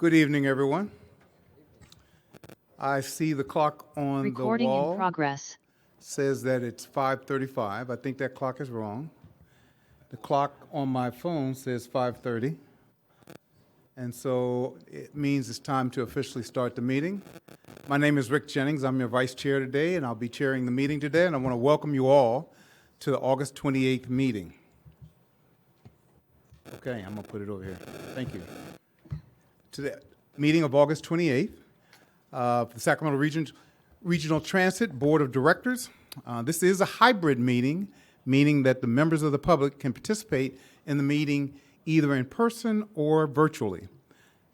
Good evening, everyone. I see the clock on the Recording in wall progress. says that it's 5:35. I think that clock is wrong. The clock on my phone says 5:30. And so it means it's time to officially start the meeting. My name is Rick Jennings. I'm your vice chair today, and I'll be chairing the meeting today. And I want to welcome you all to the August 28th meeting. Okay, I'm going to put it over here. Thank you. To the meeting of August 28th, for the Sacramento Regional Transit Board of Directors. This is a hybrid meeting, meaning that the members of the public can participate in the meeting either in person or virtually.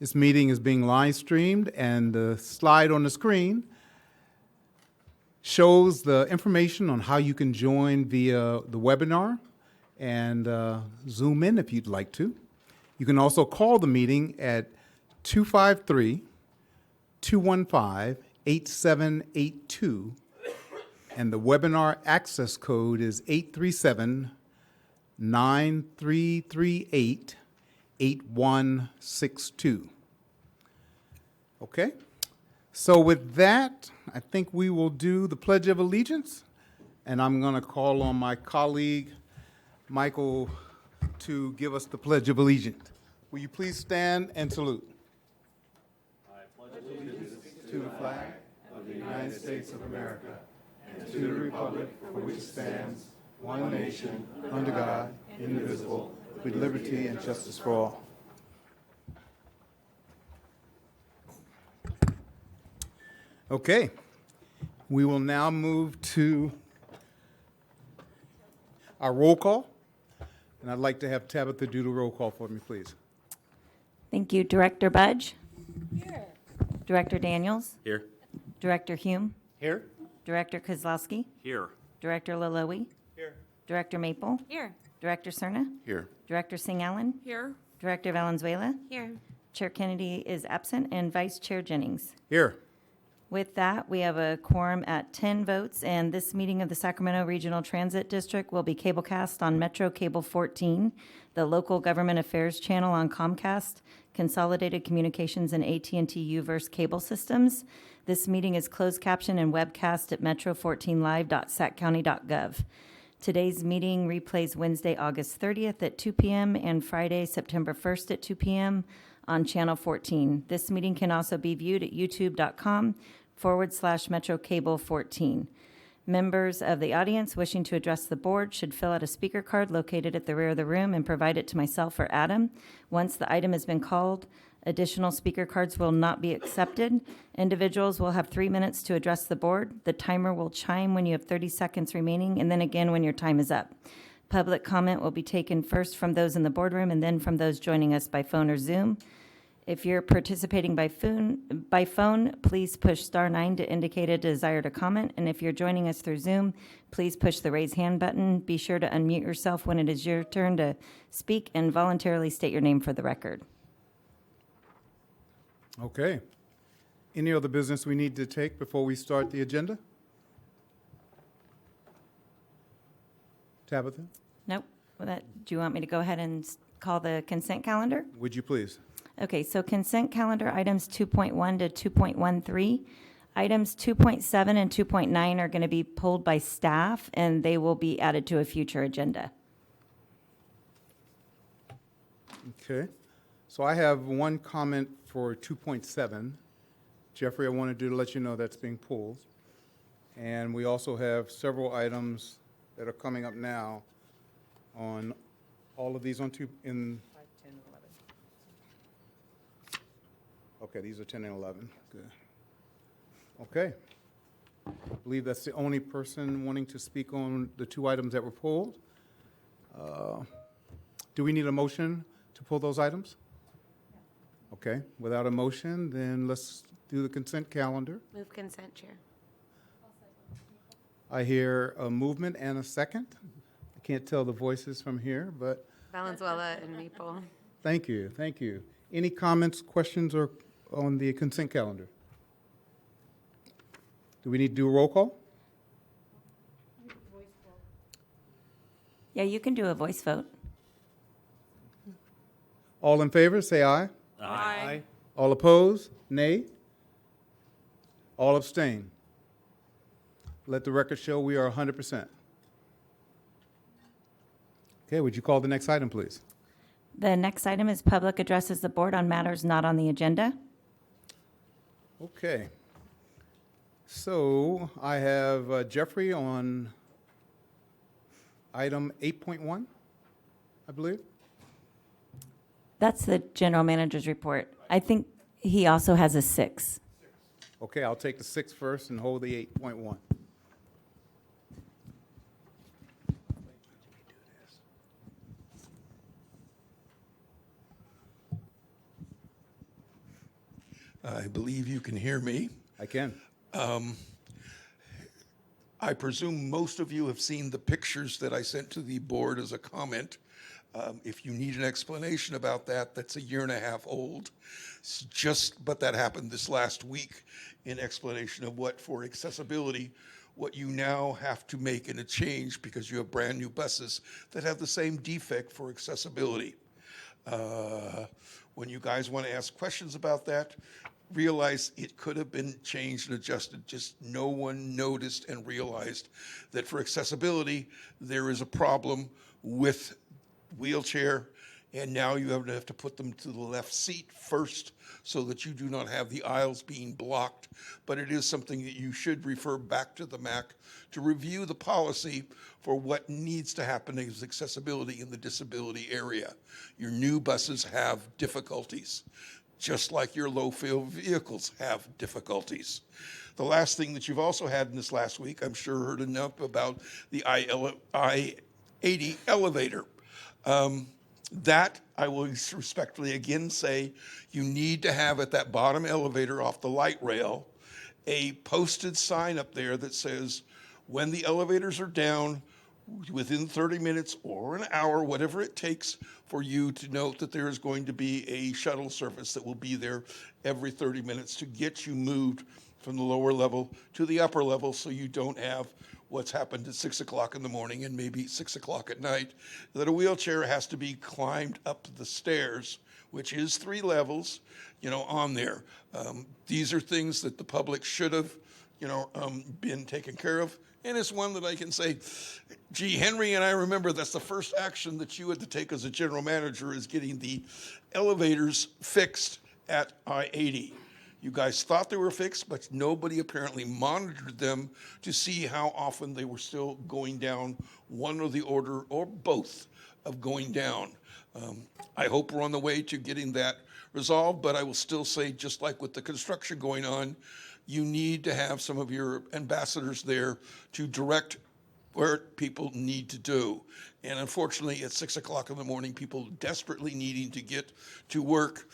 This meeting is being live streamed, and the slide on the screen shows the information on how you can join via the webinar and Zoom in if you'd like to. You can also call the meeting at 253-215-8782, and the webinar access code is 837-9338-8162. Okay, so with that, I think we will do the Pledge of Allegiance, and I'm going to call on my colleague, Michael, to give us the Pledge of Allegiance. Will you please stand and salute? To the flag of the United States of America and to the republic for which it stands, one nation, under God, indivisible, with liberty and justice for all. Okay, we will now move to our roll call, and I'd like to have Tabitha do the roll call for me, please. Thank you. Director Budge? Here. Director Daniels? Here. Director Hume? Here. Director Kozlowski? Here. Director Lalowy? Here. Director Maple? Here. Director Cerna? Here. Director Singh Allen? Here. Director Valenzuela? Here. Chair Kennedy is absent, and Vice Chair Jennings. Here. With that, we have a quorum at 10 votes, and this meeting of the Sacramento Regional Transit District will be cablecast on Metro Cable 14, the local government affairs channel on Comcast, Consolidated Communications, and AT&T U-verse cable systems. This meeting is closed caption and webcast at metro14live.saccounty.gov. Today's meeting replays Wednesday, August 30th at 2 p.m. and Friday, September 1st at 2 p.m. on Channel 14. This meeting can also be viewed at youtube.com/Metro Cable 14. Members of the audience wishing to address the board should fill out a speaker card located at the rear of the room and provide it to myself or Adam. Once the item has been called, additional speaker cards will not be accepted. Individuals will have 3 minutes to address the board. The timer will chime when you have 30 seconds remaining, and then again when your time is up. Public comment will be taken first from those in the boardroom and then from those joining us by phone or Zoom. If you're participating by phone, please push *9 to indicate a desire to comment. And if you're joining us through Zoom, please push the raise hand button. Be sure to unmute yourself when it is your turn to speak and voluntarily state your name for the record. Okay. Any other business we need to take before we start the agenda? Tabitha, Nope. Do you want me to go ahead and call the consent calendar? would you please? Okay, so consent calendar items 2.1 to 2.13. Items 2.7 and 2.9 are going to be pulled by staff, and they will be added to a future agenda. Okay. So I have one comment for 2.7. Jeffrey, I wanted to let you know that's being pulled. And we also have several items that are coming up now on all of these on in. 5, 10, 11. Okay, these are 10 and 11. Good. Okay. I believe that's the only person wanting to speak on the two items that were pulled. Do we need a motion to pull those items? Okay, without a motion, then let's do the consent calendar. Move consent, Chair. I hear a movement and a second. I can't tell the voices from here, but Valenzuela and Maple. thank you, thank you. Any comments, questions, or on the consent calendar? Do we need to do a roll call? Yeah, you can do a voice vote. All in favor, say aye. Aye. All opposed? Nay. All abstain. Let the record show we are 100%. Okay, would you call the next item, please? The next item is public addresses the board on matters not on the agenda. Okay. So I have Jeffrey on item 8.1, I believe. That's the general manager's report. I think he also has a 6. Okay, I'll take the 6 first and hold the 8.1. I believe you can hear me. I can. I presume most of you have seen the pictures that I sent to the board as a comment. If you need an explanation about that, that's a year and a half old. But that happened this last week in explanation of what for accessibility, what you now have to make in a change because you have brand new buses that have the same defect for accessibility. When you guys want to ask questions about that, realize it could have been changed and adjusted. Just no one noticed and realized that for accessibility, there is a problem with wheelchair, and now you have to put them to the left seat first so that you do not have the aisles being blocked. But it is something that you should refer back to the MAC to review the policy for what needs to happen as accessibility in the disability area. Your new buses have difficulties, just like your low-fuel vehicles have difficulties. The last thing that you've also had in this last week, I'm sure heard enough about the I-80 elevator. That I will respectfully again say, you need to have at that bottom elevator off the light rail a posted sign up there that says, when the elevators are down, within 30 minutes or an hour, whatever it takes for you to note that there is going to be a shuttle service that will be there every 30 minutes to get you moved from the lower level to the upper level so you don't have what's happened at 6 o'clock in the morning and maybe 6 o'clock at night, that a wheelchair has to be climbed up the stairs, which is 3 levels, on there. These are things that the public should have, been taken care of. And it's one that I can say, gee, Henry and I remember that's the first action that you had to take as a general manager is getting the elevators fixed at I-80. You guys thought they were fixed, but nobody apparently monitored them to see how often they were still going down, one or the order or both of going down. I hope we're on the way to getting that resolved, but I will still say, just like with the construction going on, you need to have some of your ambassadors there to direct where people need to do. And unfortunately, at 6 o'clock in the morning, people desperately needing to get to work,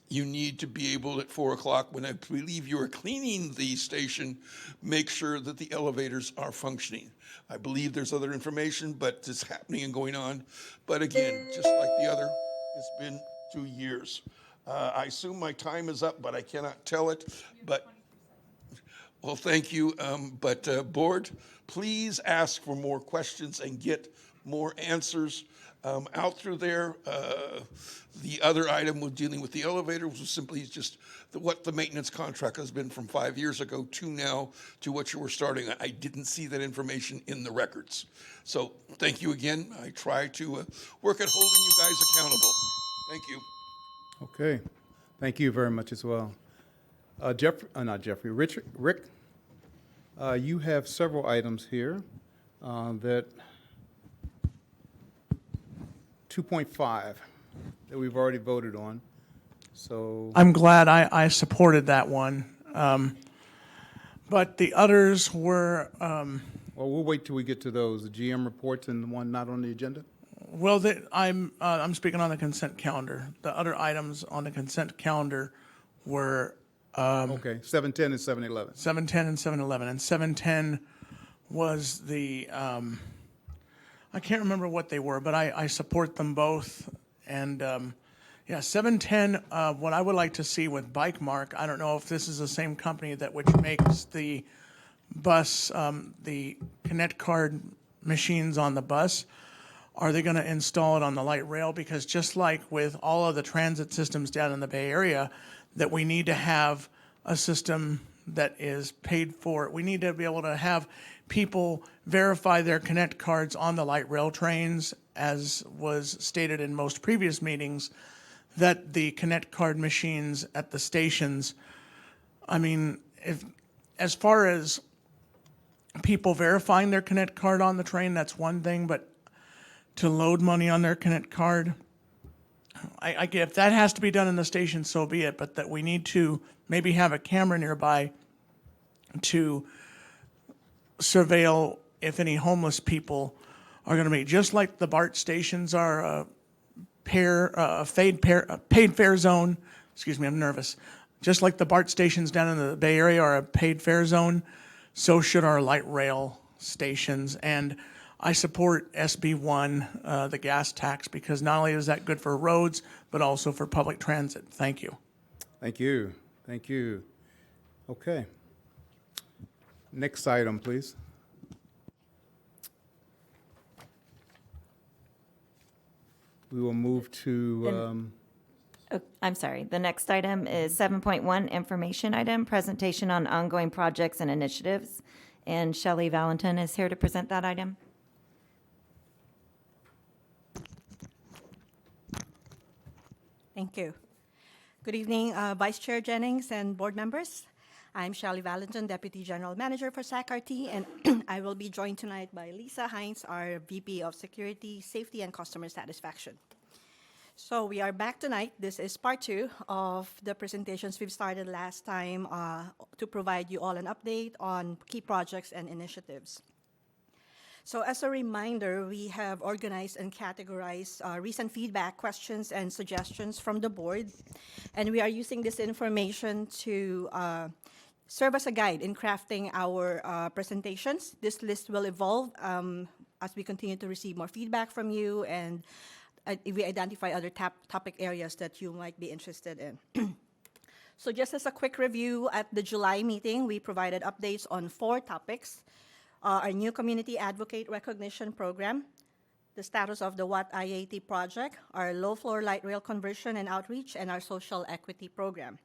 you need to be able at 4 o'clock, when I believe you are cleaning the station, make sure that the elevators are functioning. I believe there's other information, but it's happening and going on. But again, just like the other, it's been 2 years. I assume my time is up, but I cannot tell it. But well, thank you. Board, please ask for more questions and get more answers out through there. The other item with dealing with the elevator was simply just what the maintenance contract has been from 5 years ago to now to what you were starting on. I didn't see that information in the records. So thank you again. I try to work at holding you guys accountable. Thank you. Okay. Thank you very much as well. Rick, you have several items here that 2.5 that we've already voted on. So I'm glad I supported that one. But the others were, well, we'll wait till we get to those, the GM reports and the one not on the agenda. well, I'm speaking on the consent calendar. The other items on the consent calendar were Okay, 710 and 711. 710 and 711. And 710 was the, I can't remember what they were, but I support them both. And yeah, 710, what I would like to see with Bike Mark, I don't know if this is the same company which makes the bus, the Connect card machines on the bus. Are they going to install it on the light rail? Because just like with all of the transit systems down in the Bay Area, that we need to have a system that is paid for. We need to be able to have people verify their Connect cards on the light rail trains, as was stated in most previous meetings, that the Connect card machines at the stations, I mean, as far as people verifying their Connect card on the train, that's one thing, but to load money on their Connect card, I get if that has to be done in the station, so be it, but that we need to maybe have a camera nearby to surveil if any homeless people are going to be, just like the BART stations are a paid fare zone. Excuse me, I'm nervous. Just like the BART stations down in the Bay Area are a paid fare zone, so should our light rail stations. And I support SB 1, the gas tax, because not only is that good for roads, but also for public transit. Thank you. Thank you. Thank you. Okay. Next item, please. We will move to, Oh, I'm sorry. The next item is 7.1, information item, presentation on ongoing projects and initiatives. And Shelley Valentin is here to present that item. Thank you. Good evening, Vice Chair Jennings and board members. I'm Shelley Valentin, Deputy General Manager for SAC-RT, and I will be joined tonight by Lisa Hines, our VP of Security, Safety, and Customer Satisfaction. So we are back tonight. This is part 2 of the presentations we've started last time to provide you all an update on key projects and initiatives. So as a reminder, we have organized and categorized recent feedback, questions, and suggestions from the board. And we are using this information to serve as a guide in crafting our presentations. This list will evolve as we continue to receive more feedback from you and we identify other topic areas that you might be interested in. So just as a quick review, at the July meeting, we provided updates on 4 topics. Our new Community Advocate Recognition Program, the status of the Watt IAT project, our low-floor light rail conversion and outreach, and our social equity program.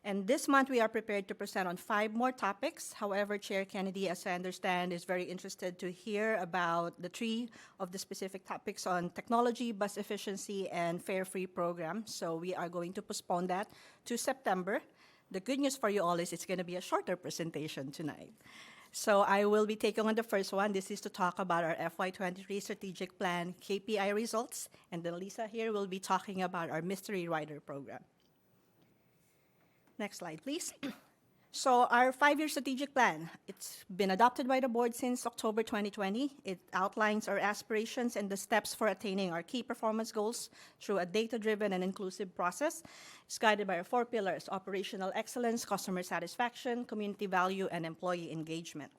And this month, we are prepared to present on 5 more topics. However, Chair Kennedy, as I understand, is very interested to hear about the 3 of the specific topics on technology, bus efficiency, and fare-free program. So we are going to postpone that to September. The good news for you all is it's going to be a shorter presentation tonight. So I will be taking on the first one. This is to talk about our FY23 strategic plan KPI results. And then Lisa here will be talking about our Mystery Rider program. Next slide, please. So our 5-year strategic plan, it's been adopted by the board since October 2020. It outlines our aspirations and the steps for attaining our key performance goals through a data-driven and inclusive process. It's guided by our 4 pillars: operational excellence, customer satisfaction, community value, and employee engagement.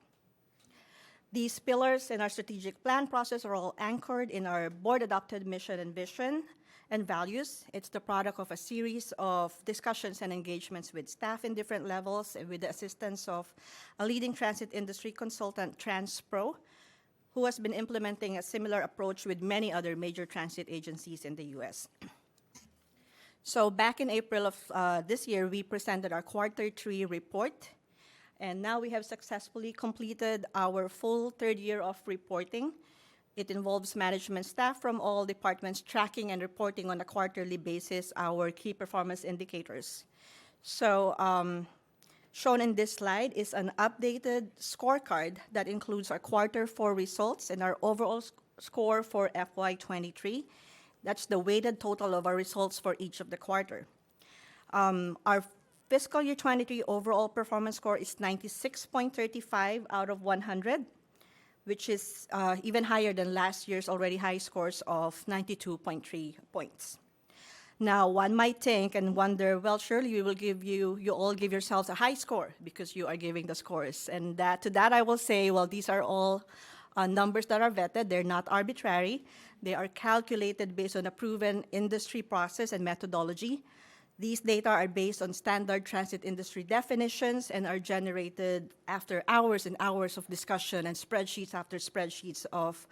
These pillars in our strategic plan process are all anchored in our board-adopted mission and vision and values. It's the product of a series of discussions and engagements with staff in different levels and with the assistance of a leading transit industry consultant, TransPro, who has been implementing a similar approach with many other major transit agencies in the US. So back in April of this year, we presented our Q3 report, and now we have successfully completed our full 3rd year of reporting. It involves management staff from all departments tracking and reporting on a quarterly basis our key performance indicators. So shown in this slide is an updated scorecard that includes our Q4 results and our overall score for FY23. That's the weighted total of our results for each of the quarter. Our fiscal year 23 overall performance score is 96.35 out of 100. Which is even higher than last year's already high scores of 92.3 points. Now, one might think and wonder, well, surely you all give yourselves a high score because you are giving the scores. And to that I will say, well, these are all numbers that are vetted. They're not arbitrary. They are calculated based on a proven industry process and methodology. These data are based on standard transit industry definitions and are generated after hours and hours of discussion and spreadsheets after spreadsheets of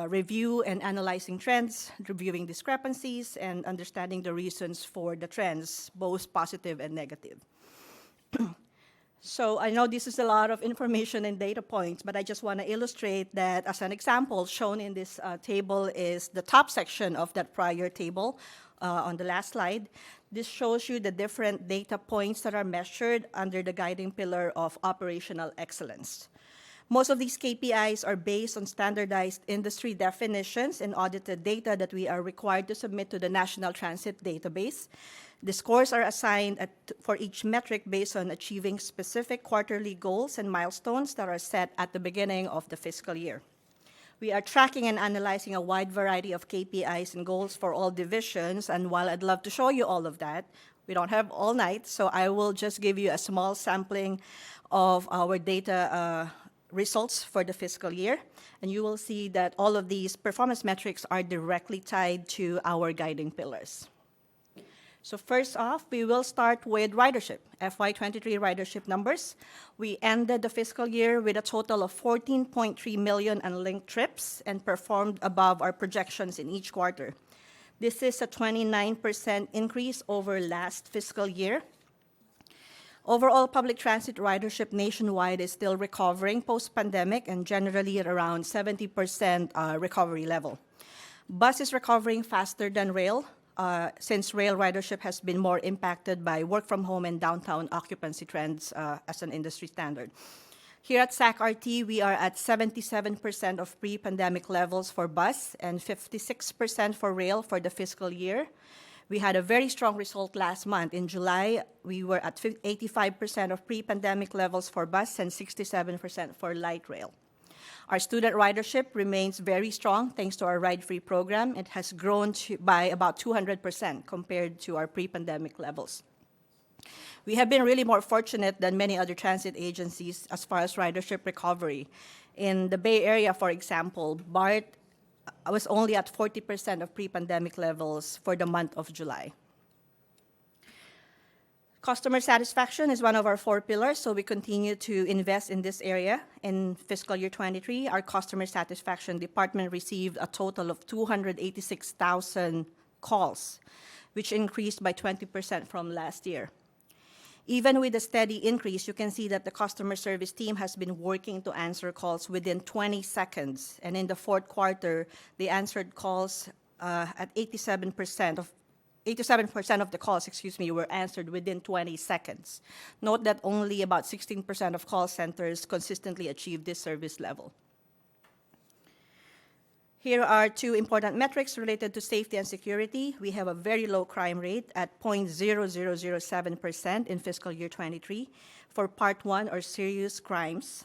review and analyzing trends, reviewing discrepancies, and understanding the reasons for the trends, both positive and negative. So I know this is a lot of information and data points, but I just want to illustrate that as an example, shown in this table is the top section of that prior table on the last slide. This shows you the different data points that are measured under the guiding pillar of operational excellence. Most of these KPIs are based on standardized industry definitions and audited data that we are required to submit to the National Transit Database. The scores are assigned for each metric based on achieving specific quarterly goals and milestones that are set at the beginning of the fiscal year. We are tracking and analyzing a wide variety of KPIs and goals for all divisions, and while I'd love to show you all of that, we don't have all night, so I will just give you a small sampling of our data results for the fiscal year, and you will see that all of these performance metrics are directly tied to our guiding pillars. So first off, we will start with ridership, FY23 ridership numbers. We ended the fiscal year with a total of 14.3 million unlinked trips and performed above our projections in each quarter. This is a 29% increase over last fiscal year. Overall, public transit ridership nationwide is still recovering post-pandemic and generally at around 70% recovery level. Bus is recovering faster than rail, since rail ridership has been more impacted by work from home and downtown occupancy trends as an industry standard. Here at SAC-RT, we are at 77% of pre-pandemic levels for bus and 56% for rail for the fiscal year. We had a very strong result last month. In July, we were at 85% of pre-pandemic levels for bus and 67% for light rail. Our student ridership remains very strong thanks to our ride-free program. It has grown by about 200% compared to our pre-pandemic levels. We have been really more fortunate than many other transit agencies as far as ridership recovery. In the Bay Area, for example, BART was only at 40% of pre-pandemic levels for the month of July. Customer satisfaction is one of our 4 pillars, so we continue to invest in this area. In fiscal year 23, our customer satisfaction department received a total of 286,000 calls, which increased by 20% from last year. Even with a steady increase, you can see that the customer service team has been working to answer calls within 20 seconds. And in the fourth quarter, they answered calls at 87% of the calls, were answered within 20 seconds. Note that only about 16% of call centers consistently achieve this service level. Here are 2 important metrics related to safety and security. We have a very low crime rate at 0.0007% in fiscal year 23 for Part 1 or serious crimes.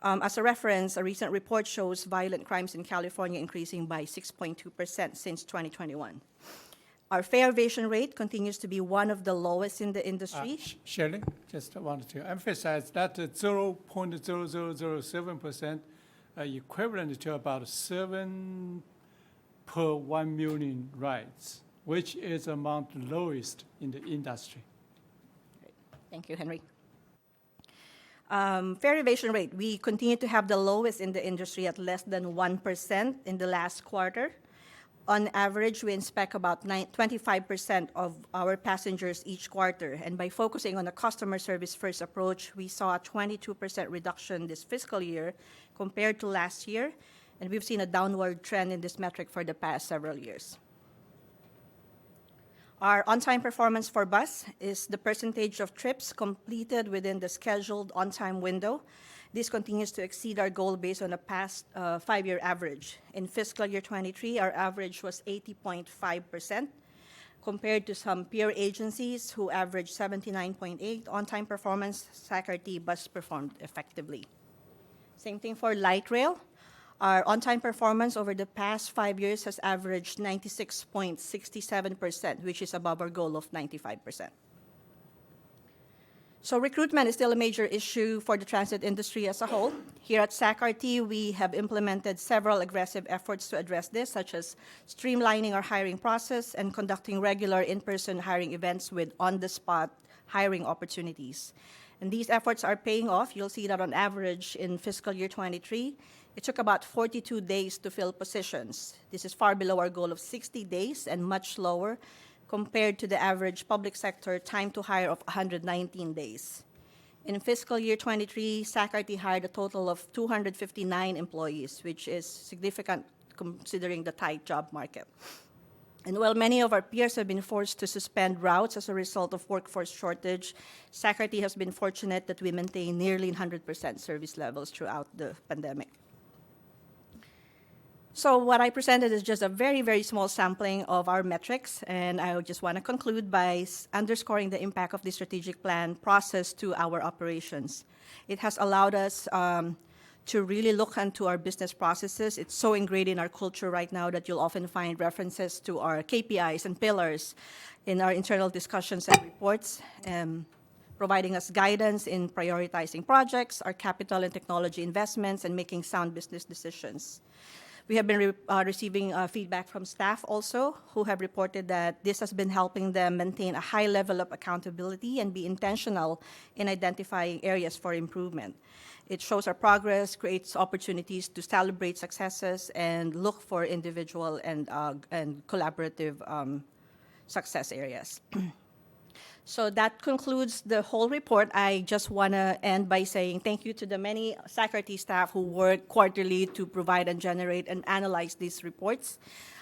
As a reference, a recent report shows violent crimes in California increasing by 6.2% since 2021. Our fare evasion rate continues to be one of the lowest in the industry. Shirley, just wanted to emphasize that 0.0007% equivalent to about 7 per 1 million rides, which is among the lowest in the industry. Thank you, Henry. Fare evasion rate, we continue to have the lowest in the industry at less than 1% in the last quarter. On average, we inspect about 25% of our passengers each quarter. And by focusing on a customer service first approach, we saw a 22% reduction this fiscal year compared to last year. And we've seen a downward trend in this metric for the past several years. Our on-time performance for bus is the percentage of trips completed within the scheduled on-time window. This continues to exceed our goal based on a past 5-year average. In fiscal year 23, our average was 80.5%, compared to some peer agencies who averaged 79.8 on-time performance. SAC-RT bus performed effectively. Same thing for light rail. Our on-time performance over the past 5 years has averaged 96.67%, which is above our goal of 95%. So recruitment is still a major issue for the transit industry as a whole. Here at SAC-RT, we have implemented several aggressive efforts to address this, such as streamlining our hiring process and conducting regular in-person hiring events with on-the-spot hiring opportunities. And these efforts are paying off. You'll see that on average in fiscal year 23, it took about 42 days to fill positions. This is far below our goal of 60 days and much lower compared to the average public sector time to hire of 119 days. In fiscal year 23, SAC-RT hired a total of 259 employees, which is significant considering the tight job market. And while many of our peers have been forced to suspend routes as a result of workforce shortage, SAC-RT has been fortunate that we maintain nearly 100% service levels throughout the pandemic. So what I presented is just a very, very small sampling of our metrics, and I just want to conclude by underscoring the impact of the strategic plan process to our operations. It has allowed us to really look into our business processes. It's so ingrained in our culture right now that you'll often find references to our KPIs and pillars in our internal discussions and reports, providing us guidance in prioritizing projects, our capital and technology investments, and making sound business decisions. We have been receiving feedback from staff also, who have reported that this has been helping them maintain a high level of accountability and be intentional in identifying areas for improvement. It shows our progress, creates opportunities to celebrate successes, and look for individual and collaborative success areas. So that concludes the whole report. I just want to end by saying thank you to the many SAC-RT staff who work quarterly to provide and generate and analyze these reports.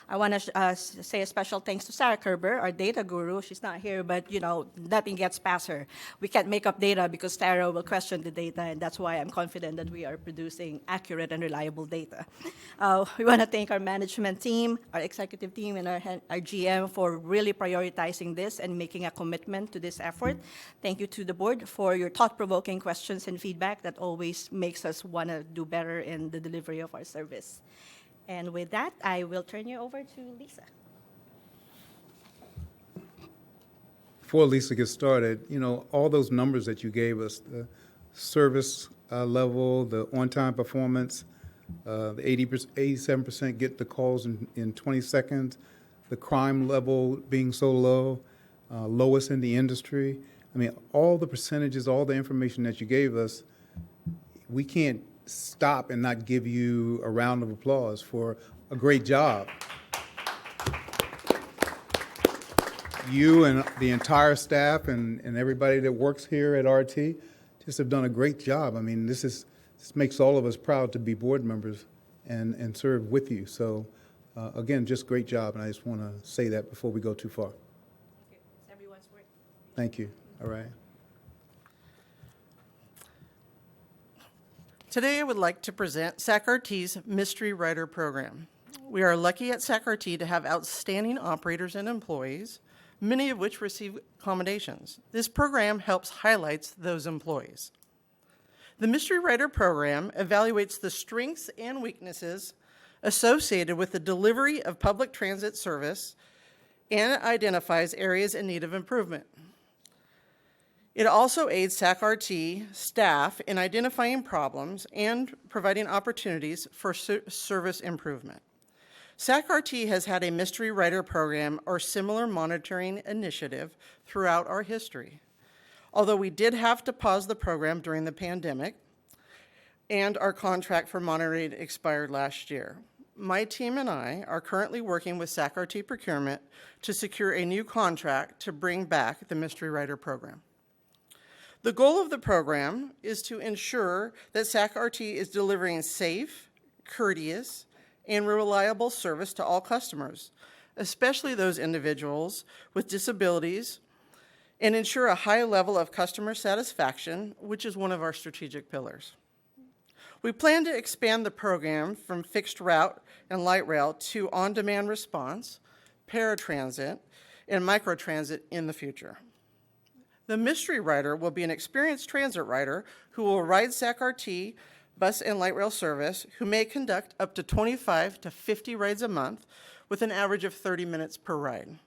I want to say a special thanks to Sarah Kerber, our data guru. She's not here, but nothing gets past her. We can't make up data because Sarah will question the data, and that's why I'm confident that we are producing accurate and reliable data. We want to thank our management team, our executive team, and our GM for really prioritizing this and making a commitment to this effort. Thank you to the board for your thought-provoking questions and feedback that always makes us want to do better in the delivery of our service. And with that, I will turn you over to Lisa. Before Lisa gets started, all those numbers that you gave us, the service level, the on-time performance, the 87% get the calls in 20 seconds, the crime level being so low, lowest in the industry. I mean, all the percentages, all the information that you gave us, we can't stop and not give you a round of applause for a great job. You and the entire staff and everybody that works here at RT just have done a great job. I mean, this makes all of us proud to be board members and serve with you. So, again, just great job, and I just want to say that before we go too far. It's everyone's work. Thank you. All right. Today, I would like to present SAC-RT's Mystery Writer Program. We are lucky at SAC-RT to have outstanding operators and employees, many of which receive accommodations. This program helps highlight those employees. The Mystery Writer Program evaluates the strengths and weaknesses associated with the delivery of public transit service and identifies areas in need of improvement. It also aids SAC-RT staff in identifying problems and providing opportunities for service improvement. SAC-RT has had a Mystery Writer Program or similar monitoring initiative throughout our history. Although we did have to pause the program during the pandemic, and our contract for monitoring expired last year. My team and I are currently working with SAC-RT Procurement to secure a new contract to bring back the Mystery Writer Program. The goal of the program is to ensure that SAC-RT is delivering safe, courteous, and reliable service to all customers, especially those individuals with disabilities, and ensure a high level of customer satisfaction, which is one of our strategic pillars. We plan to expand the program from fixed route and light rail to on-demand response, paratransit, and microtransit in the future. The Mystery Writer will be an experienced transit rider who will ride SAC-RT bus and light rail service, who may conduct up to 25 to 50 rides a month with an average of 30 minutes per ride.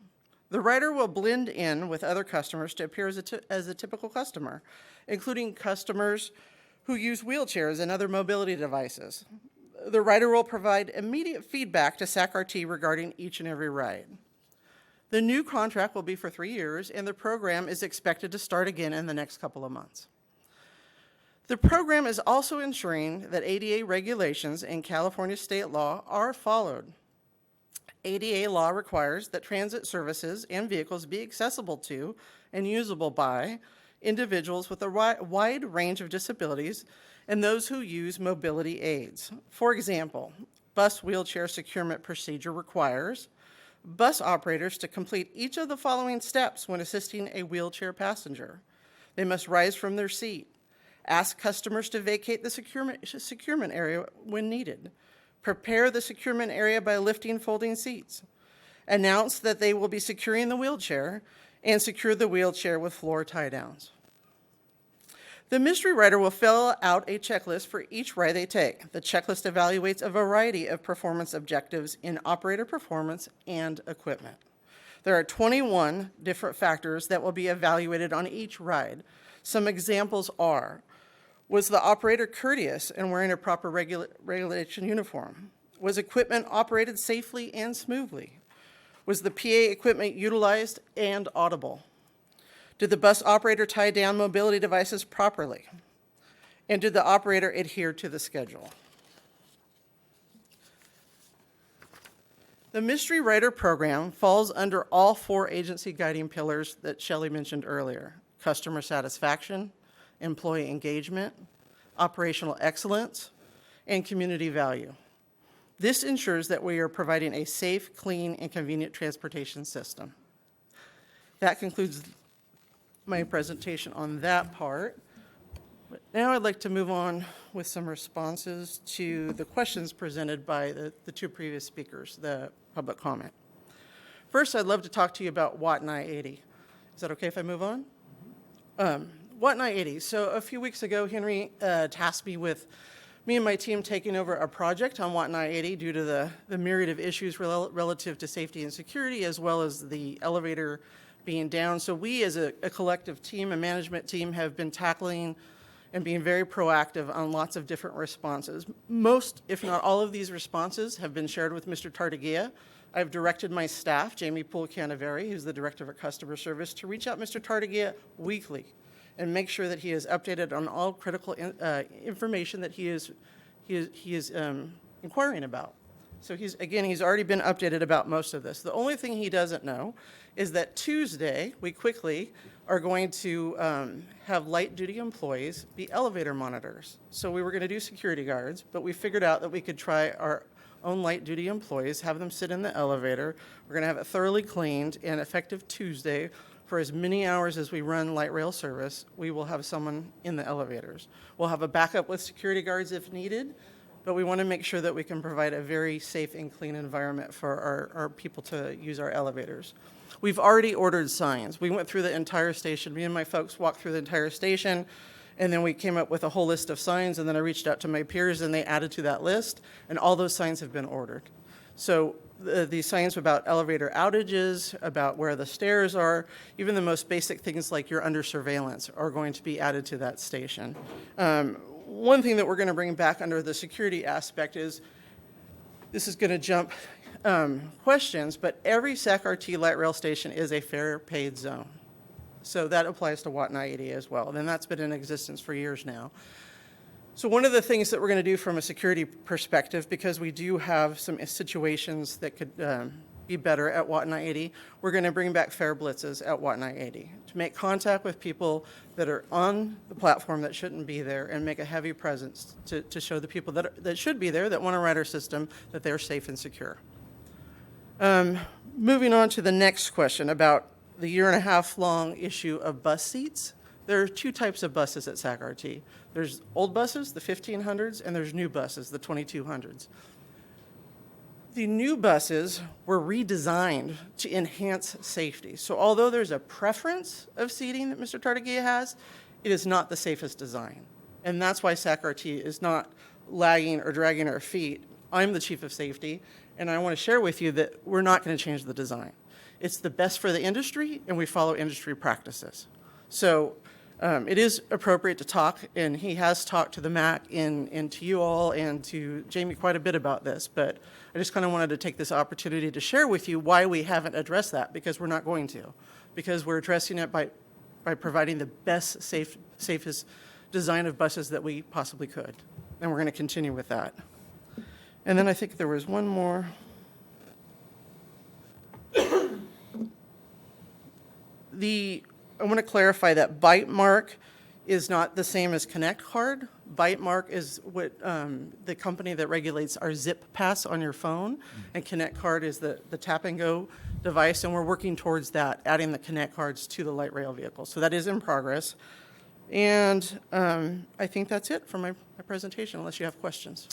The rider will blend in with other customers to appear as a typical customer, including customers who use wheelchairs and other mobility devices. The rider will provide immediate feedback to SAC-RT regarding each and every ride. The new contract will be for 3 years, and the program is expected to start again in the next couple of months. The program is also ensuring that ADA regulations and California state law are followed. ADA law requires that transit services and vehicles be accessible to and usable by individuals with a wide range of disabilities and those who use mobility aids. For example, bus wheelchair securement procedure requires bus operators to complete each of the following steps when assisting a wheelchair passenger. They must rise from their seat, ask customers to vacate the securement area when needed, prepare the securement area by lifting folding seats, announce that they will be securing the wheelchair, and secure the wheelchair with floor tie-downs. The mystery rider will fill out a checklist for each ride they take. The checklist evaluates a variety of performance objectives in operator performance and equipment. There are 21 different factors that will be evaluated on each ride. Some examples are: was the operator courteous and wearing a proper regulation uniform? Was equipment operated safely and smoothly? Was the PA equipment utilized and audible? Did the bus operator tie down mobility devices properly? And did the operator adhere to the schedule? The Mystery Rider program falls under all 4 agency guiding pillars that Shelley mentioned earlier: customer satisfaction, employee engagement, operational excellence, and community value. This ensures that we are providing a safe, clean, and convenient transportation system. That concludes my presentation on that part. But now I'd like to move on with some responses to the questions presented by the 2 previous speakers, the public comment. First, I'd love to talk to you about WAT 980. Is that okay if I move on? WAT 980. So a few weeks ago, Henry tasked me with me and my team taking over a project on WAT 980 due to the myriad of issues relative to safety and security, as well as the elevator being down. So we as a collective team, a management team, have been tackling and being very proactive on lots of different responses. Most, if not all of these responses have been shared with Mr. Tartagia. I've directed my staff, Jamie Poole-Canaveri, who's the Director of Customer Service, to reach out Mr. Tartagia weekly and make sure that he is updated on all critical information that he is inquiring about. So he's already been updated about most of this. The only thing he doesn't know is that Tuesday, we quickly are going to have light-duty employees be elevator monitors. So we were going to do security guards, but we figured out that we could try our own light-duty employees, have them sit in the elevator. We're going to have it thoroughly cleaned, and effective Tuesday, for as many hours as we run light rail service, we will have someone in the elevators. We'll have a backup with security guards if needed, but we want to make sure that we can provide a very safe and clean environment for our people to use our elevators. We've already ordered signs. We went through the entire station. Me and my folks walked through the entire station, and then we came up with a whole list of signs, and then I reached out to my peers, and they added to that list, and all those signs have been ordered. So the signs about elevator outages, about where the stairs are, even the most basic things like you're under surveillance are going to be added to that station. One thing that we're going to bring back under the security aspect is, this is going to jump questions, but every SAC-RT light rail station is a fair paid zone. So that applies to WAT 980 as well, and that's been in existence for years now. So one of the things that we're going to do from a security perspective, because we do have some situations that could be better at WAT 980, we're going to bring back fair blitzes at WAT 980 to make contact with people that are on the platform that shouldn't be there and make a heavy presence to show the people that should be there, that want to ride our system, that they're safe and secure. Moving on to the next question about the year-and-a-half-long issue of bus seats. There are 2 types of buses at SAC-RT. There's old buses, the 1500s, and there's new buses, the 2200s. The new buses were redesigned to enhance safety. So although there's a preference of seating that Mr. Tartagia has, it is not the safest design. And that's why SAC-RT is not lagging or dragging our feet. I'm the chief of safety, and I want to share with you that we're not going to change the design. It's the best for the industry, and we follow industry practices. So it is appropriate to talk, and he has talked to the MAC and to you all and to Jamie quite a bit about this, but I just kind of wanted to take this opportunity to share with you why we haven't addressed that, because we're not going to. Because we're addressing it by providing the best, safest design of buses that we possibly could. And we're going to continue with that. And then I think there was one more. I want to clarify that Bite Mark is not the same as Connect Card. Bite Mark is what the company that regulates our Zip Pass on your phone, and Connect Card is the tap and go device, and we're working towards that, adding the Connect Cards to the light rail vehicles. So that is in progress. And I think that's it for my presentation, unless you have questions.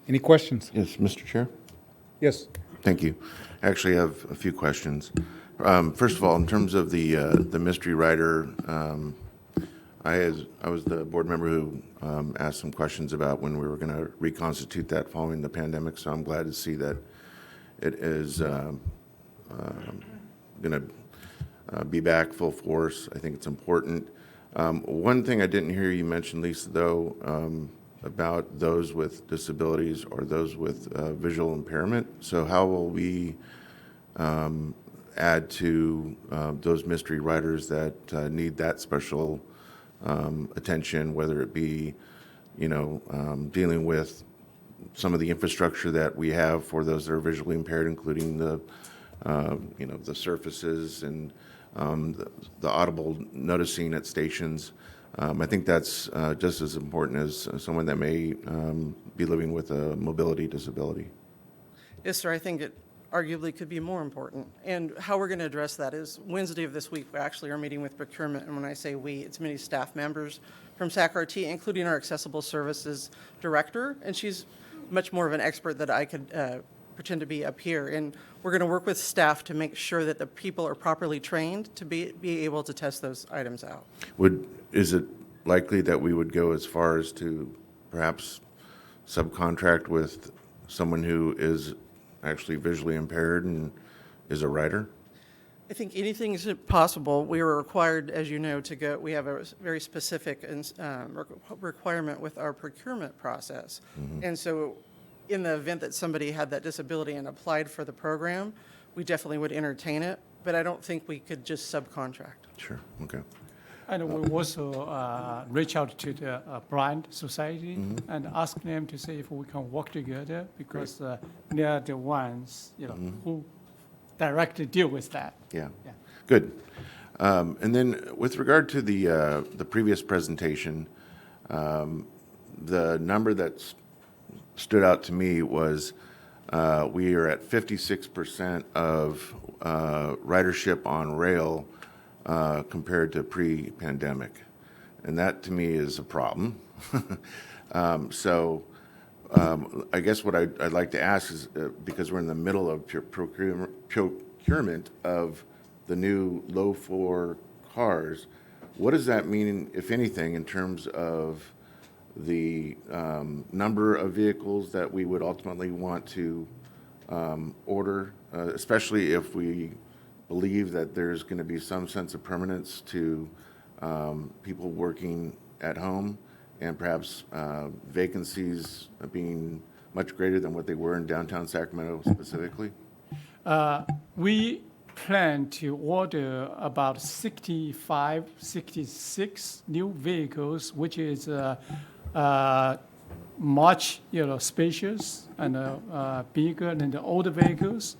Any questions? Yes, Mr. Chair. Yes. Thank you. I actually have a few questions. First of all, in terms of the mystery rider, I was the board member who asked some questions about when we were going to reconstitute that following the pandemic. So I'm glad to see that it is going to be back full force. I think it's important. One thing I didn't hear you mention, Lisa, though, about those with disabilities or those with visual impairment. So how will we add to those mystery riders that need that special attention, whether it be, dealing with some of the infrastructure that we have for those that are visually impaired, including the surfaces and the audible noticing at stations. I think that's just as important as someone that may be living with a mobility disability. Yes, sir. I think it arguably could be more important. And how we're going to address that is Wednesday of this week, we actually are meeting with procurement. And when I say we, it's many staff members from SACRT, including our accessible services director. And she's much more of an expert that I could pretend to be up here. And we're going to work with staff to make sure that the people are properly trained to be able to test those items out. Is it likely that we would go as far as to perhaps subcontract with someone who is actually visually impaired and is a rider? I think anything is possible. We are required, as you know, to go. We have a very specific requirement with our procurement process. Mm-hmm. And so in the event that somebody had that disability and applied for the program, we definitely would entertain it, but I don't think we could just subcontract. Sure, okay. And we also reach out to the Blind Society and ask them to see if we can work together, because they are the ones who directly deal with that. Yeah. Good. And then with regard to the previous presentation, the number that stood out to me was we are at 56% of ridership on rail compared to pre-pandemic. And that to me is a problem. So I guess what I'd like to ask is, because we're in the middle of procurement of the new low-floor cars, what does that mean, if anything, in terms of the number of vehicles that we would ultimately want to order, especially if we believe that there's going to be some sense of permanence to people working at home, and perhaps vacancies being much greater than what they were in downtown Sacramento specifically? We plan to order about 65, 66 new vehicles, which is much spacious and bigger than the older vehicles.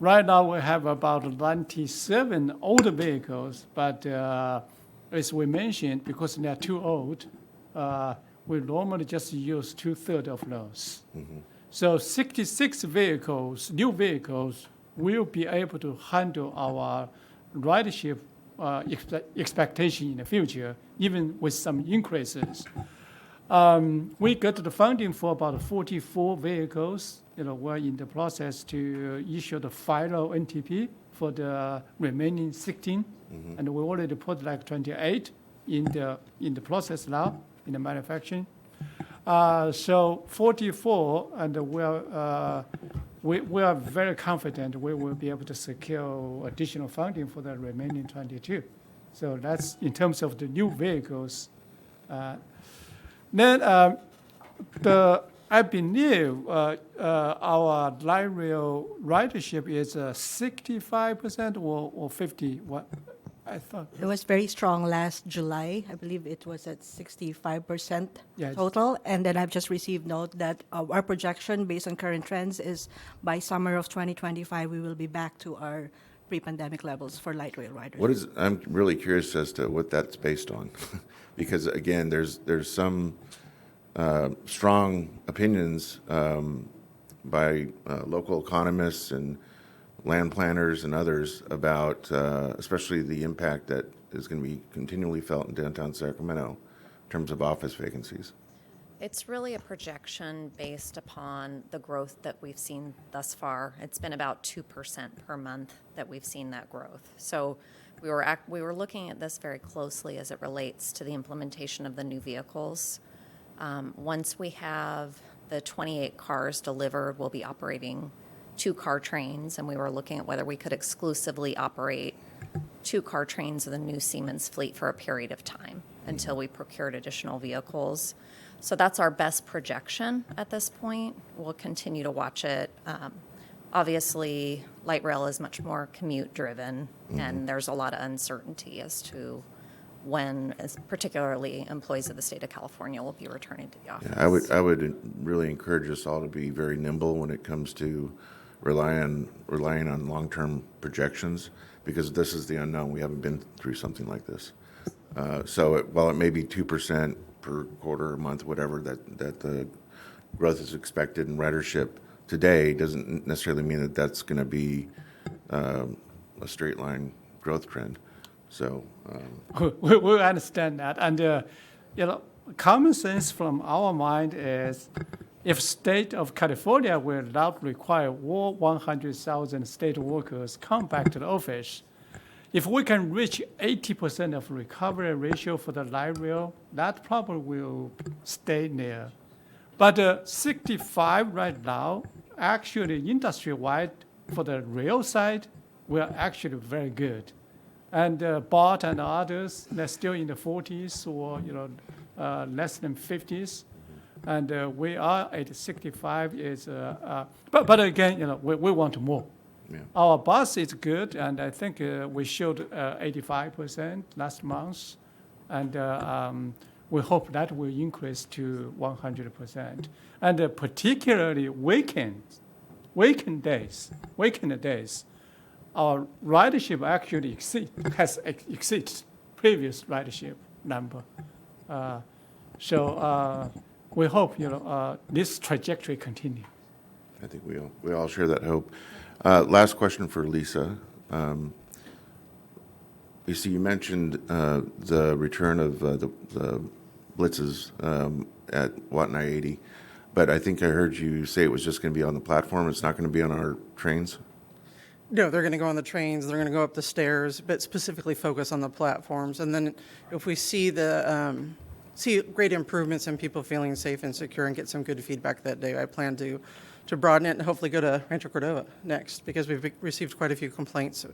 Right now we have about 97 older vehicles, but as we mentioned, because they're too old, we normally just use 2/3 of those. Mm-hmm. So 66 vehicles, new vehicles, will be able to handle our ridership expectation in the future, even with some increases. We got the funding for about 44 vehicles. We're in the process to issue the final NTP for the remaining 16, and we already put like 28 in the process now in the manufacturing. So 44, and we're we are very confident we will be able to secure additional funding for the remaining 22. So that's in terms of the new vehicles. Then I believe our light rail ridership is 65% or 50. What I thought. It was very strong last July. I believe it was at 65% Yes. total. And then I've just received note that our projection based on current trends is by summer of 2025, we will be back to our pre-pandemic levels for light rail riders. I'm really curious as to what that's based on, because again, there's some strong opinions by local economists and land planners and others about especially the impact that is going to be continually felt in downtown Sacramento in terms of office vacancies. It's really a projection based upon the growth that we've seen thus far. It's been about 2% per month that we've seen that growth. So we were looking at this very closely as it relates to the implementation of the new vehicles. Once we have the 28 cars delivered, we'll be operating 2-car trains, and we were looking at whether we could exclusively operate 2-car trains of the new Siemens fleet for a period of time until we procured additional vehicles. So that's our best projection at this point. We'll continue to watch it. Obviously, light rail is much more commute-driven, and there's a lot of uncertainty as to when, particularly employees of the state of California, will be returning to the office. Yeah, I would really encourage us all to be very nimble when it comes to relying on long-term projections, because this is the unknown. We haven't been through something like this. While it may be 2% per quarter, month, whatever, that the growth is expected in ridership today, doesn't necessarily mean that that's going to be a straight line growth trend. So we understand that, and common sense from our mind is, if state of California will not require all 100,000 state workers come back to the office, if we can reach 80% of recovery ratio for the light rail, that probably will stay there. But 65 right now, actually industry-wide for the rail side, we're actually very good. And BOT and others, they're still in the 40s or less than 50s. And we are at 65. But again, we want more. Yeah. Our bus is good, and I think we showed 85% last month, and we hope that will increase to 100%. And particularly weekend days, our ridership actually has exceeded previous ridership number. So we hope this trajectory continue. I think we all share that hope. Last question for Lisa. Lisa, you mentioned the return of the blitzes at Wattenai 80, but I think I heard you say it was just going to be on the platform. It's not going to be on our trains? No, they're going to go on the trains, they're going to go up the stairs, but specifically focus on the platforms. And then if we see see great improvements in people feeling safe and secure and get some good feedback that day, I plan to broaden it and hopefully go to Rancho Cordova next, because we've received quite a few complaints.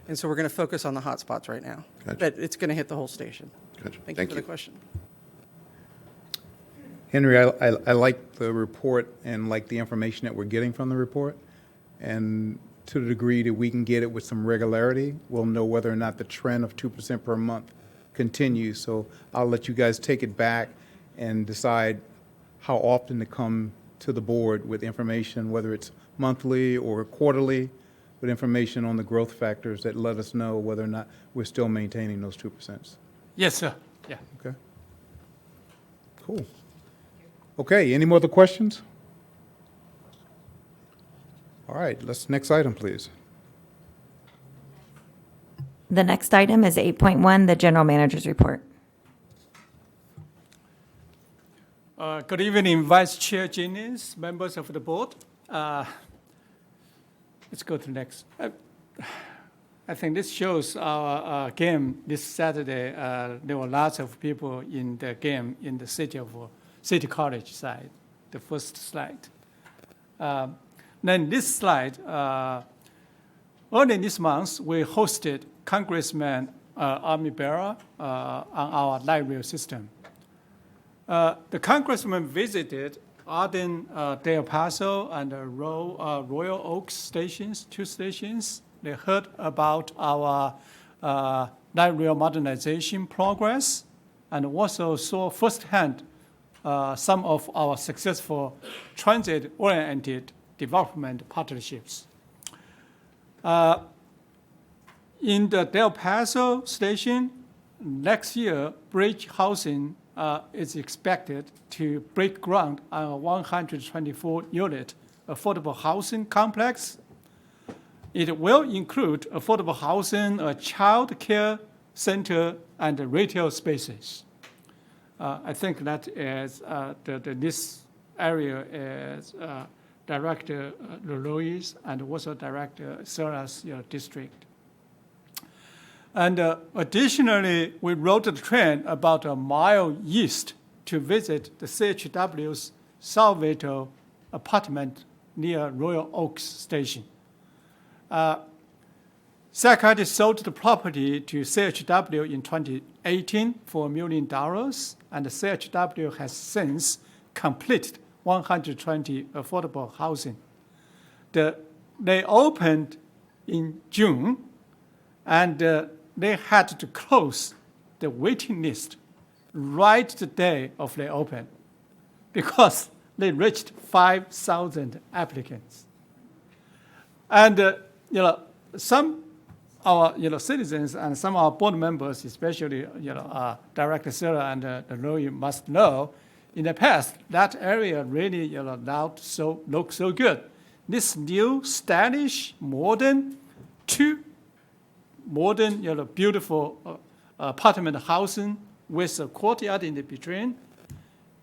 And so we're going to focus on the hot spots right now. Gotcha. But it's going to hit the whole station. Gotcha. Thank you for the question. Henry, I like the report and like the information that we're getting from the report. And to the degree that we can get it with some regularity, we'll know whether or not the trend of 2% per month continues. So I'll let you guys take it back and decide how often to come to the board with information, whether it's monthly or quarterly, with information on the growth factors that let us know whether or not we're still maintaining those 2%. Yes, sir. Yeah. Okay. Cool. Okay, any more other questions? All right, next item, please. The next item is 8.1, the general manager's report. Good evening, Vice Chair Jennings, members of the board. Let's go to next. I think this shows our game this Saturday. There were lots of people in the game in the City College side, the first slide. Then this slide, early this month, we hosted Congressman Army Bearer on our light rail system. The congressman visited Arden, Del Paso, and Royal Oaks stations, 2 stations. They heard about our light rail modernization progress, and also saw firsthand some of our successful transit-oriented development partnerships. In the Del Paso station, next year, Bridge Housing is expected to break ground on a 124-unit affordable housing complex. It will include affordable housing, a child care center, and retail spaces. I think that is this area is Director Louis and also Director Sarah's district. And additionally, we rode the train about a mile east to visit the CHW's Salvato apartment near Royal Oaks Station. Sacramento sold the property to CHW in 2018 for $1 million, and the CHW has since completed 120 affordable housing. They opened in June, and they had to close the waiting list right the day of the open because they reached 5,000 applicants. And some our citizens and some of our board members, especially Director Sarah and Louis, must know, in the past that area really looked so good. This new, stylish, modern, beautiful apartment housing with a courtyard in the between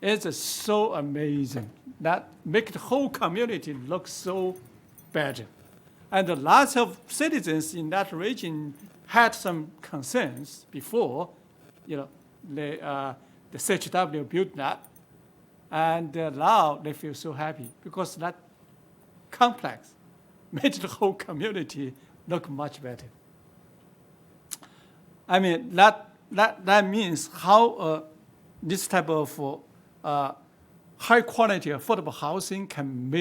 is so amazing. That makes the whole community look so better. And lots of citizens in that region had some concerns before, the CHW built that, and now they feel so happy because that complex made the whole community look much better. I mean, that means how this type of high quality affordable housing can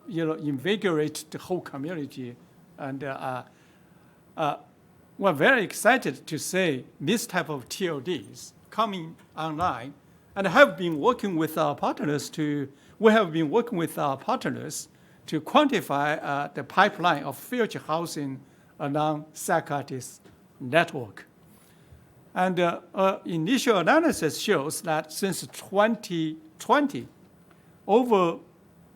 invigorate the whole community. And we're very excited to see this type of TODs coming online, and have been working with our partners to quantify the pipeline of future housing along Sacarte's network. And initial analysis shows that since 2020, over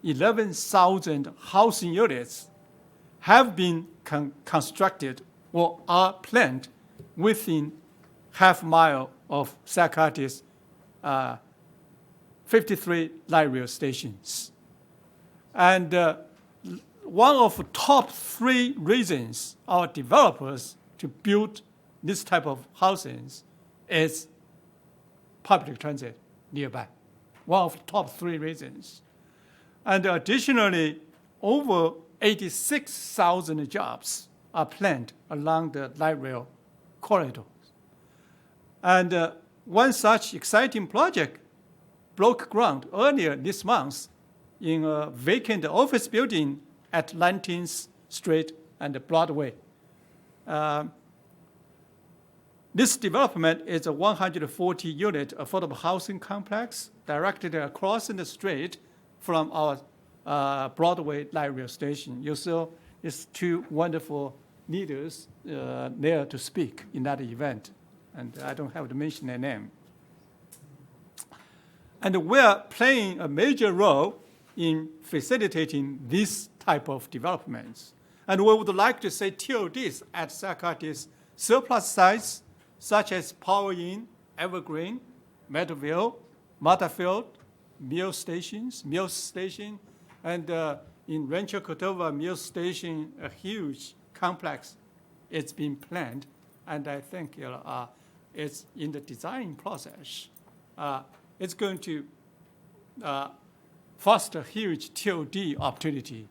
11,000 housing units have been constructed or are planned within half mile of Sacarte's 53 light rail stations. And one of the top 3 reasons our developers to build this type of housings is public transit nearby. One of the top 3 reasons. And additionally, over 86,000 jobs are planned along the light rail corridors. And one such exciting project broke ground earlier this month in a vacant office building at 19th Street and Broadway. This development is a 140-unit affordable housing complex directly across the street from our Broadway light rail station. You saw these 2 wonderful leaders there to speak in that event, and I don't have to mention their name. And we're playing a major role in facilitating this type of developments. And we would like to say TODs at Sacarte's surplus sites, such as Power Inn, Evergreen, Meadowville, Matterfield, Mills Station, and in Rancho Cordova Mills Station, a huge complex. It's been planned, and I think it's in the design process. It's going to foster huge TOD opportunity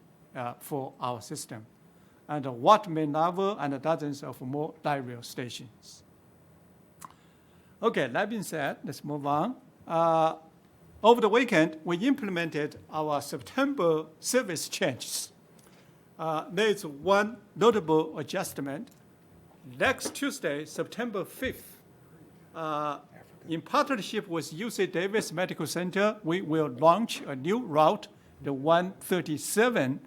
for our system, and what may novel and dozens of more light rail stations. Okay, that being said, let's move on. Over the weekend, we implemented our September service changes. There is one notable adjustment. Next Tuesday, September 5th, in partnership with UC Davis Medical Center, we will launch a new route, the 137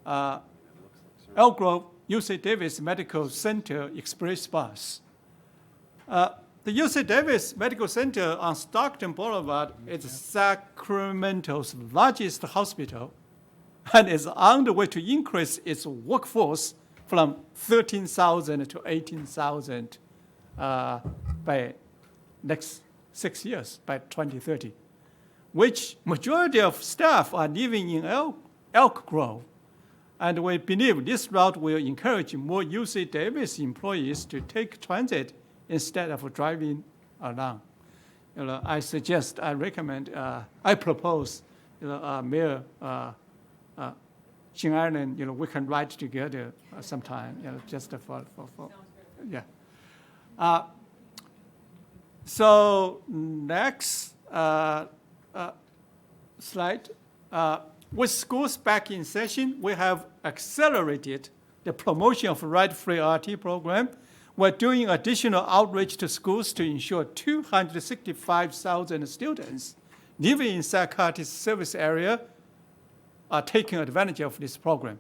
Elk Grove UC Davis Medical Center Express Bus. The UC Davis Medical Center on Stockton Boulevard is Sacramento's largest hospital and is on the way to increase its workforce from 13,000 to 18,000 by next 6 years, by 2030, which majority of staff are living in Elk Grove. And we believe this route will encourage more UC Davis employees to take transit instead of driving along. I recommend, I propose, Mayor Xin Ireland, we can ride together sometime, just for yeah. So next slide. With schools back in session, we have accelerated the promotion of ride-free RT program. We're doing additional outreach to schools to ensure 265,000 students living in Sacramento's service area are taking advantage of this program.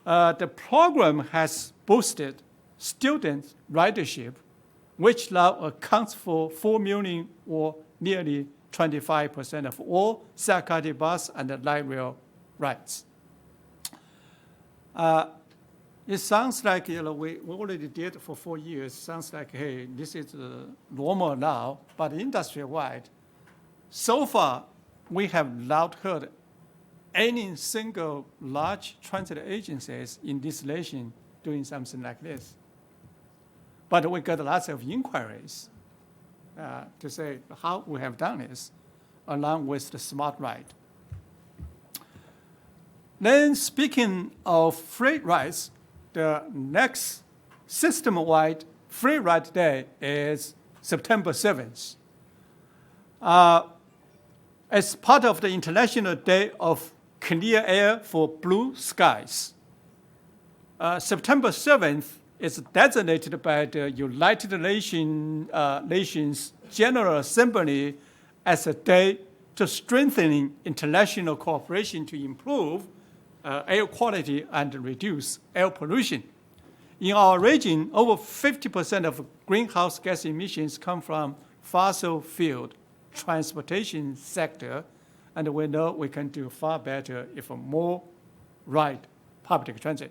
The program has boosted student ridership, which now accounts for 4 million or nearly 25% of all Sacramento bus and light rail rides. It sounds like we already did for 4 years. Sounds like, hey, this is normal now, but industry-wide, so far we have not heard any single large transit agencies in this nation doing something like this. But we got lots of inquiries to say how we have done this, along with the smart ride. Then speaking of free rides, the next system-wide free ride day is September 7th. As part of the International Day of Clear Air for Blue Skies, September 7th is designated by the United Nations General Assembly as a day to strengthening international cooperation to improve air quality and reduce air pollution. In our region, over 50% of greenhouse gas emissions come from fossil fuel transportation sector, and we know we can do far better if more ride public transit.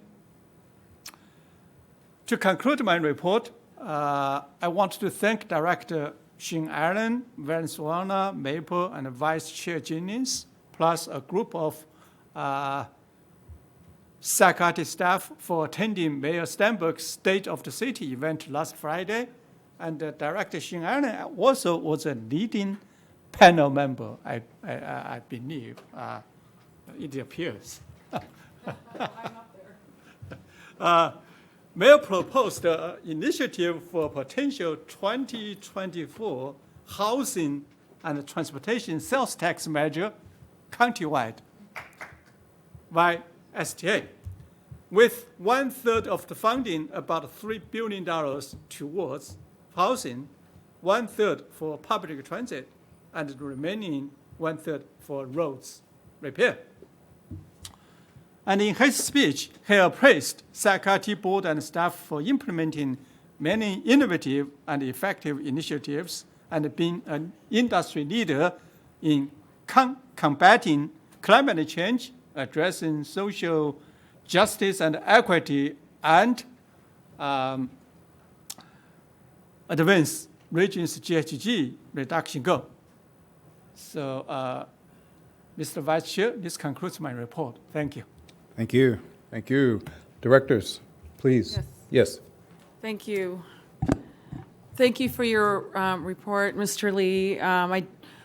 To conclude my report, I want to thank Director Xin Allen, Venezuela, Maple, and Vice Chair Jennings, plus a group of Sacramento staff for attending Mayor Stenberg's State of the City event last Friday. And Director Xin Allen also was a leading panel member, I believe. It appears. I'm up there. Mayor proposed an initiative for potential 2024 housing and transportation sales tax measure countywide by STA, with 1/3 of the funding, about $3 billion, towards housing, 1/3 for public transit, and the remaining 1/3 for roads repair. And in his speech, he appraised Sacramento board and staff for implementing many innovative and effective initiatives and being an industry leader in combating climate change, addressing social justice and equity, and advance region's GHG reduction goal. So, Mr. Vice Chair, this concludes my report. Thank you. Thank you. Thank you. Directors, please. Yes. Thank you. Thank you for your report, Mr. Lee. I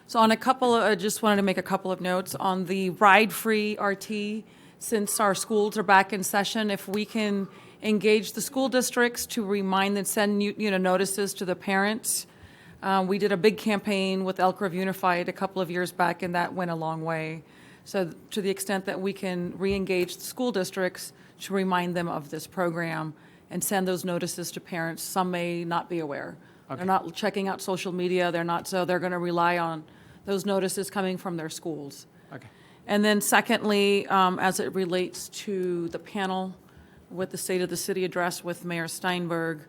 So on a couple, I just wanted to make a couple of notes on the ride-free RT. Since our schools are back in session, if we can engage the school districts to remind and send notices to the parents. We did a big campaign with Elk Grove Unified a couple of years back, and that went a long way. So to the extent that we can re-engage the school districts to remind them of this program and send those notices to parents, some may not be aware. They're not checking out social media. So they're going to rely on those notices coming from their schools. Okay. And then secondly, as it relates to the panel with the State of the City address with Mayor Steinberg,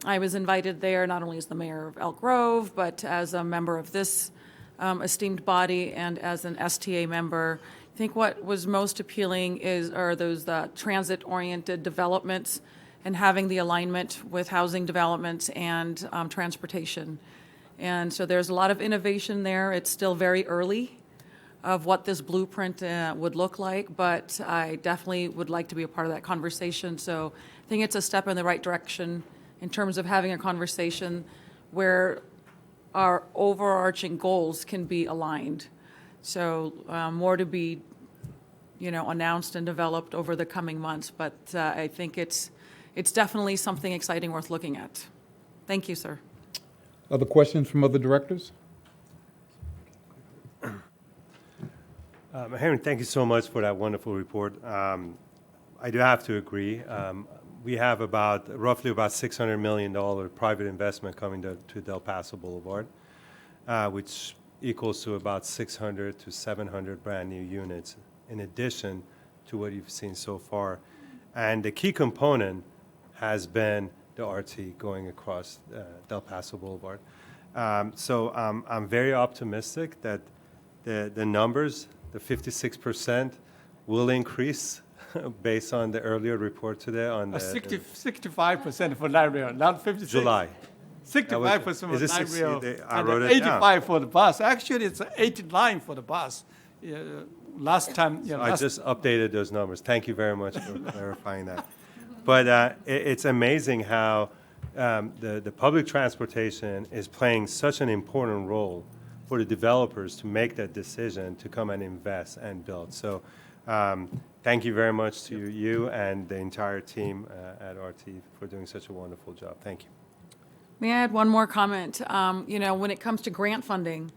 I was invited there not only as the mayor of Elk Grove, but as a member of this esteemed body and as an STA member. I think what was most appealing are those transit-oriented developments and having the alignment with housing developments and transportation. And so there's a lot of innovation there. It's still very early of what this blueprint would look like, but I definitely would like to be a part of that conversation. So I think it's a step in the right direction in terms of having a conversation where our overarching goals can be aligned. So more to be, announced and developed over the coming months, but I think it's definitely something exciting worth looking at. Thank you, sir. Other questions from other directors? Henry, thank you so much for that wonderful report. I do have to agree. We have roughly about $600 million private investment coming to Del Paso Boulevard, which equals to about 600 to 700 brand new units in addition to what you've seen so far. And the key component has been the RT going across Del Paso Boulevard. So I'm very optimistic that the numbers, the 56%, will increase based on the earlier report today on the 65% for light rail, not 56. July. 65% for Is it light 60? rail, I and wrote it down. 85 for the bus. Actually, it's 89 for the bus. Last time, I just updated those numbers. Thank you very much for clarifying that. But it's amazing how the public transportation is playing such an important role for the developers to make that decision to come and invest and build. So thank you very much to you and the entire team at RT for doing such a wonderful job. Thank you. May I add one more comment? When it comes to grant funding,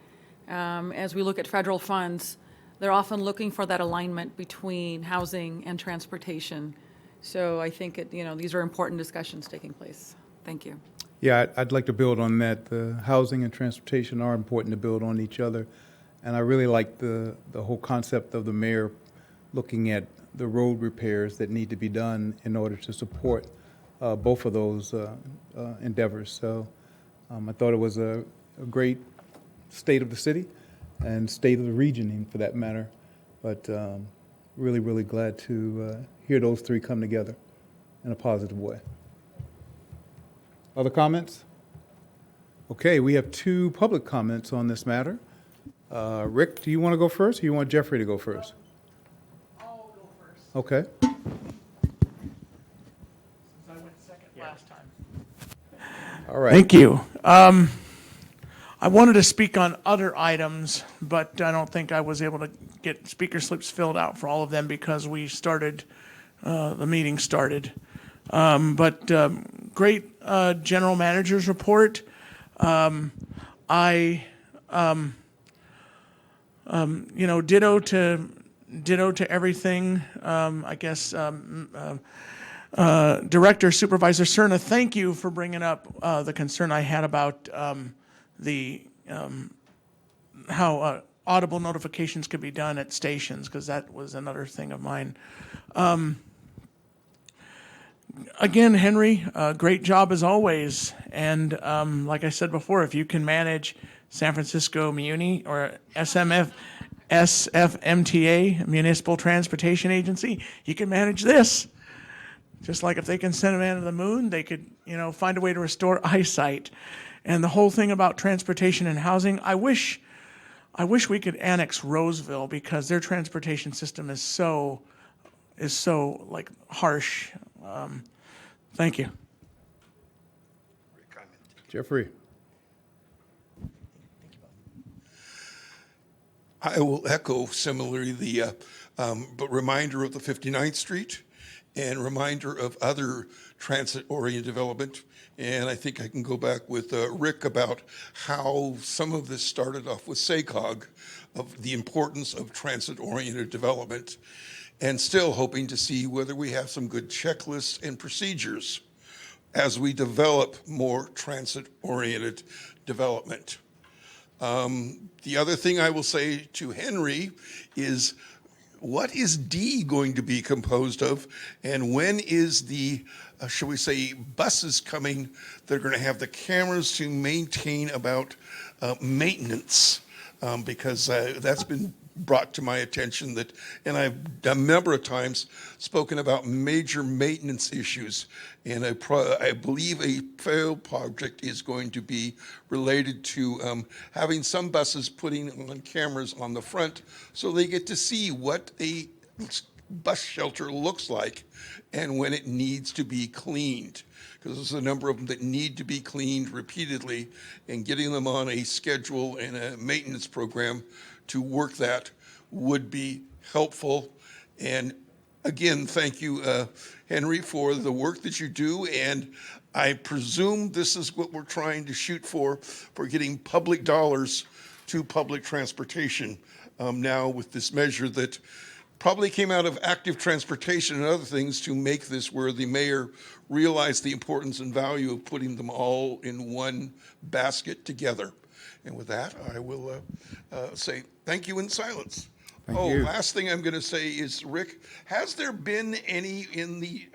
as we look at federal funds, they're often looking for that alignment between housing and transportation. So I think these are important discussions taking place. Thank you. Yeah, I'd like to build on that. The housing and transportation are important to build on each other. And I really like the whole concept of the mayor looking at the road repairs that need to be done in order to support both of those endeavors. So I thought it was a great state of the city and state of the region, for that matter. But really, really glad to hear those three come together in a positive way. Other comments? Okay, we have two public comments on this matter. Rick, do you want to go first, or you want Jeffrey to go first? I'll go first. Okay. Since I went second last time. All right. Thank you. I wanted to speak on other items, but I don't think I was able to get speaker slips filled out for all of them because we started, the meeting started. But great general manager's report. Ditto to everything. I guess Director Supervisor Cerna, thank you for bringing up the concern I had about how audible notifications could be done at stations, because that was another thing of mine. Again, Henry, great job as always. And like I said before, if you can manage San Francisco Muni or SFMTA, Municipal Transportation Agency, you can manage this. Just like if they can send a man to the moon, they could, find a way to restore eyesight. And the whole thing about transportation and housing, I wish we could annex Roseville, because their transportation system is so like harsh. Thank you. Jeffrey. I will echo similarly the but reminder of the 59th Street and reminder of other transit-oriented development. And I think I can go back with Rick about how some of this started off with SACOG, of the importance of transit-oriented development, and still hoping to see whether we have some good checklists and procedures as we develop more transit-oriented development. The other thing I will say to Henry is, what is D going to be composed of, and when is the, shall we say, buses coming that are going to have the cameras to maintain about maintenance? Because that's been brought to my attention that, and I've a number of times spoken about major maintenance issues, and I believe a failed project is going to be related to having some buses putting on cameras on the front so they get to see what a bus shelter looks like and when it needs to be cleaned. Because there's a number of them that need to be cleaned repeatedly, and getting them on a schedule and a maintenance program to work that would be helpful. And again, thank you, Henry, for the work that you do. And I presume this is what we're trying to shoot for getting public dollars to public transportation now with this measure that probably came out of active transportation and other things to make this where the mayor realized the importance and value of putting them all in one basket together. And with that, I will say thank you in silence. Thank you. Last thing I'm going to say is, Rick, has there been any in the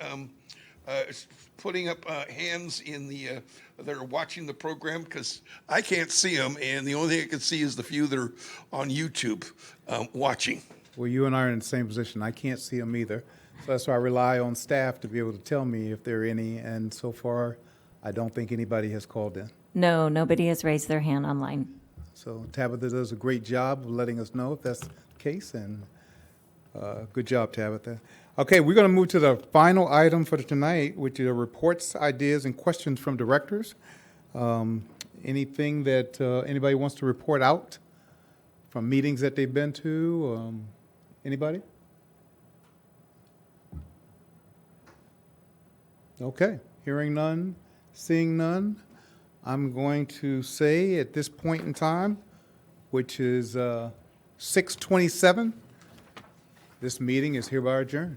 putting up hands in the that are watching the program? Because I can't see them, and the only thing I can see is the few that are on YouTube watching. Well, you and I are in the same position. I can't see them either. So that's why I rely on staff to be able to tell me if there are any. And so far, I don't think anybody has called in. No, nobody has raised their hand online. So Tabitha does a great job of letting us know if that's the case. And good job, Tabitha. Okay, we're going to move to the final item for tonight, which are reports, ideas, and questions from directors. Anything that anybody wants to report out from meetings that they've been to? Anybody? Okay, hearing none, seeing none, I'm going to say at this point in time, which is 6:27, this meeting is hereby adjourned.